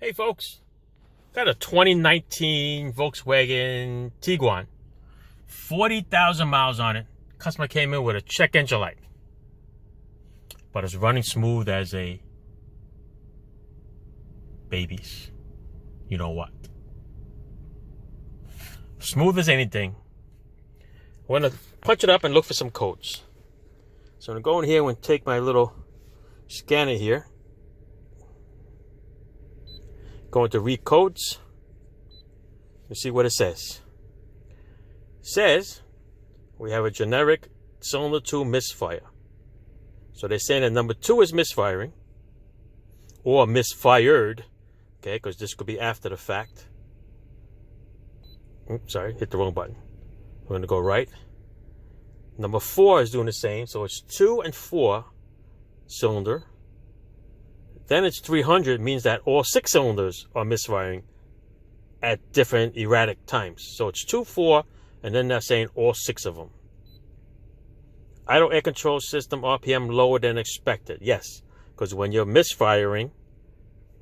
Hey folks, got a 2019 Volkswagen Tiguan, 40,000 miles on it. Customer came in with a check engine light, but it's running smooth as a baby's. You know what? Smooth as anything. I'm gonna punch it up and look for some codes. So I'm gonna go in here and take my little scanner here. Go into read codes. Let's see what it says. It says we have a generic cylinder 2 misfire. So they're saying that number 2 is misfiring or misfired. Okay, because this could be after the fact. Oops, sorry, hit the wrong button. We're going to go right. Number 4 is doing the same. So it's 2 and 4 cylinder. Then it's 300, means that all 6 cylinders are misfiring at different erratic times. So it's 2, 4, and then they're saying all 6 of them. Idle air control system RPM lower than expected. Yes, because when you're misfiring,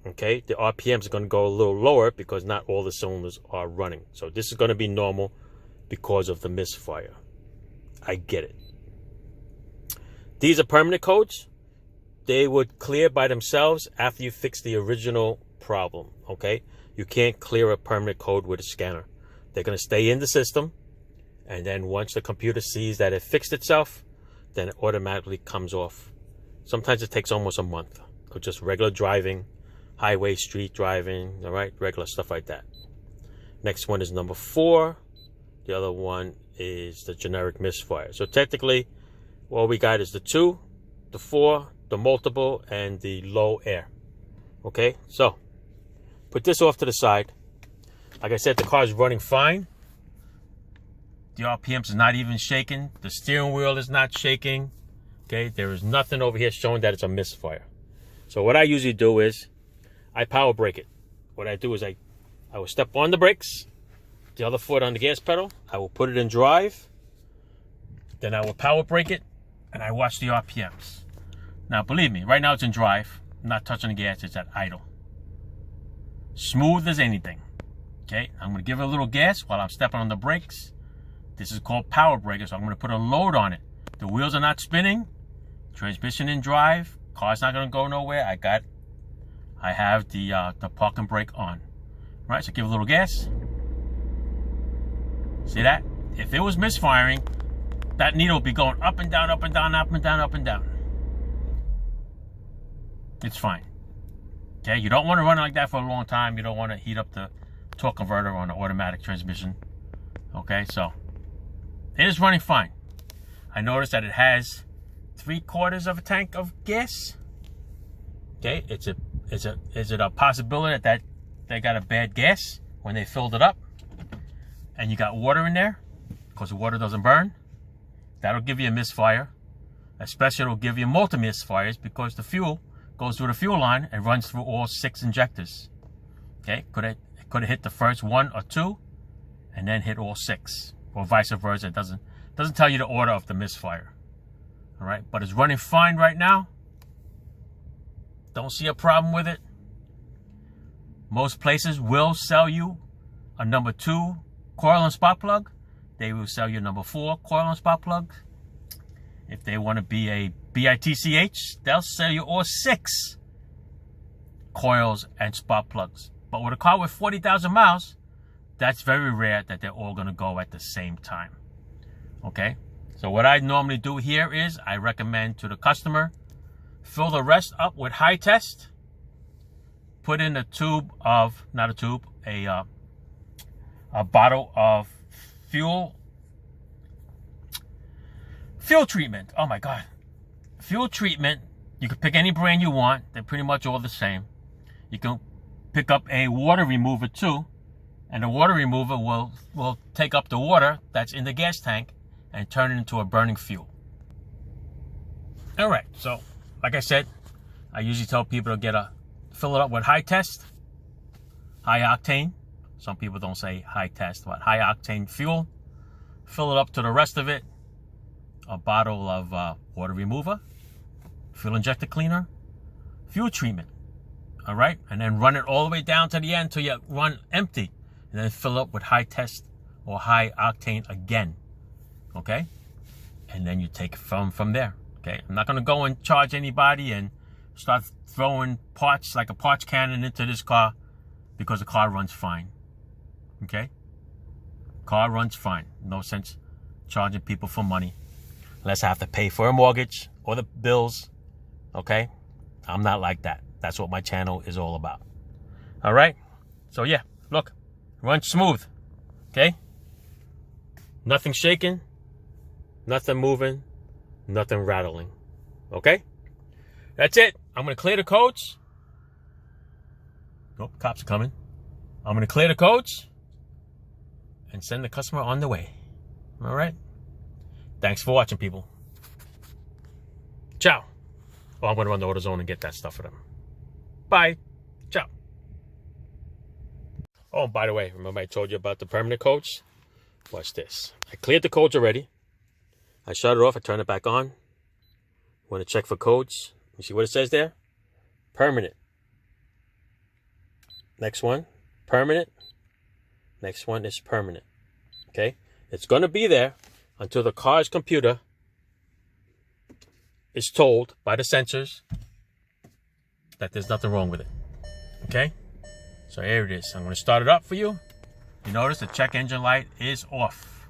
okay, the RPMs are going to go a little lower because not all the cylinders are running. So this is going to be normal because of the misfire. I get it. These are permanent codes. They would clear by themselves after you fix the original problem, okay? You can't clear a permanent code with a scanner. They're going to stay in the system, and then once the computer sees that it fixed itself, then it automatically comes off. Sometimes it takes almost a month of just regular driving, highway, street driving, all right? Regular stuff like that. Next one is number 4. The other one is the generic misfire. So technically, what we got is the 2, the 4, the multiple, and the low air. Okay, so put this off to the side. Like I said, the car is running fine. The RPMs is not even shaking. The steering wheel is not shaking. Okay, there is nothing over here showing that it's a misfire. So what I usually do is I power brake it. What I do is I will step on the brakes, the other foot on the gas pedal. I will put it in drive. Then I will power brake it, and I watch the RPMs. Now, believe me, right now it's in drive. I'm not touching the gas. It's at idle. Smooth as anything. Okay, I'm going to give it a little gas while I'm stepping on the brakes. This is called power braking, so I'm going to put a load on it. The wheels are not spinning. Transmission in drive. Car's not going to go nowhere. I have the parking brake on. Right, so give a little gas. See that? If it was misfiring, that needle would be going up and down, up and down, up and down, up and down. It's fine. Okay, you don't want to run it like that for a long time. You don't want to heat up the torque converter on an automatic transmission. Okay, so it is running fine. I noticed that it has 3/4 of a tank of gas. Okay, is it a possibility that they got a bad gas when they filled it up, and you got water in there because the water doesn't burn? That'll give you a misfire. Especially it'll give you multi misfires because the fuel goes through the fuel line and runs through all 6 injectors. Okay, could have hit the first 1 or 2 and then hit all 6, or vice versa. It doesn't tell you the order of the misfire. All right, but it's running fine right now. Don't see a problem with it. Most places will sell you a number 2 coil and spark plug. They will sell you a number 4 coil and spark plug. If they want to be a BITCH, they'll sell you all 6 coils and spark plugs. But with a car with 40,000 miles, that's very rare that they're all going to go at the same time. Okay? So what I normally do here is I recommend to the customer, fill the rest up with high test, put in a tube of, not a tube, a bottle of fuel treatment. Oh my God. Fuel treatment. You can pick any brand you want. They're pretty much all the same. You can pick up a water remover too. And the water remover will take up the water that's in the gas tank and turn it into a burning fuel. All right. So, like I said, I usually tell people to fill it up with high test, high octane. Some people don't say high test, but high octane fuel. Fill it up to the rest of it. A bottle of water remover, fuel injector cleaner, fuel treatment. All right? And then run it all the way down to the end till you run empty. And then fill up with high test or high octane again. Okay? And then you take it from there. Okay? I'm not going to go and charge anybody and start throwing parts like a parts cannon into this car because the car runs fine. Okay? Car runs fine. No sense charging people for money unless I have to pay for a mortgage or the bills. Okay? I'm not like that. That's what my channel is all about. All right? So yeah, look, run smooth. Okay? Nothing shaking, nothing moving, nothing rattling. Okay? That's it. I'm going to clear the codes. Oh, cops are coming. I'm going to clear the codes and send the customer on the way. All right? Thanks for watching, people. Ciao. Oh, I'm going to run to AutoZone and get that stuff for them. Bye. Ciao. Oh, by the way, remember I told you about the permanent codes? Watch this. I cleared the codes already. I shut it off. I turned it back on. Want to check for codes. You see what it says there? Permanent. Next one, permanent. Next one is permanent. Okay? It's going to be there until the car's computer is told by the sensors that there's nothing wrong with it. Okay? So here it is. I'm going to start it up for you. You notice the check engine light is off.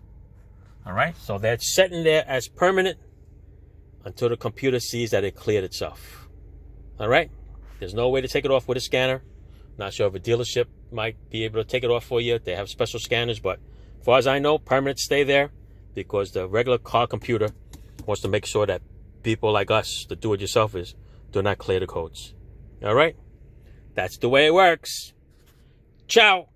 All right? So that's sitting there as permanent until the computer sees that it cleared itself. All right? There's no way to take it off with a scanner. Not sure if a dealership might be able to take it off for you. They have special scanners, but as far as I know, permanent stay there because the regular car computer wants to make sure that people like us, the do-it-yourselfers, do not clear the codes. All right? That's the way it works. Ciao.